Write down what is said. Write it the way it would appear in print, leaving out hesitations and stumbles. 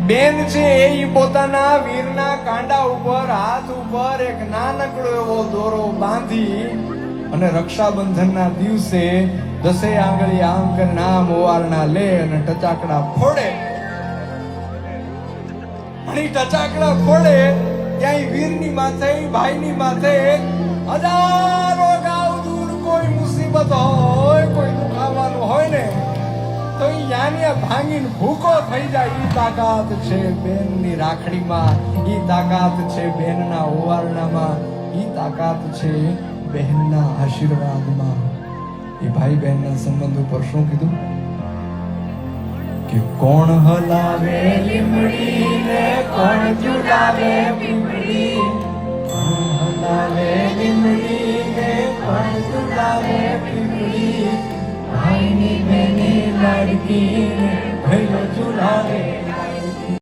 બેન છે એ પોતાના વીરના કાંડા ઉપર હાથ ઉપર એક નાનકડો એવો દોરો બાંધી અને રક્ષાબંધનના દિવસે 10 આંગળી આમ કરીને આમ ઓવારણા લે અને ટચાકડા ફોડે. અને ટચાકડા ફોડે ત્યાં વીરની માથે ભાઈની માથે હજારો ગાઉ દૂર કોઈ મુસીબત હોય કોઈ દુખાવાનું હોય ને તો યાની ભાંગીને ભૂકો થઈ જાય. ઈ તાકાત છે બેનની રાખડીમાં, ઈ તાકાત છે બેનના ઓવારણામાં, ઈ તાકાત છે બહેનના આશીર્વાદમાં. એ ભાઈ બહેનના સંબંધ ઉપર શું કીધું કે કોણ હલાવે લીમડી ને કોણ ઝુલાવે પીપળી, કોણ હલાવે લીમડી ને કોણ ઝુલાવે પીપળી, ભાઈની બેની લાડકી ભૈલો ઝુલાવે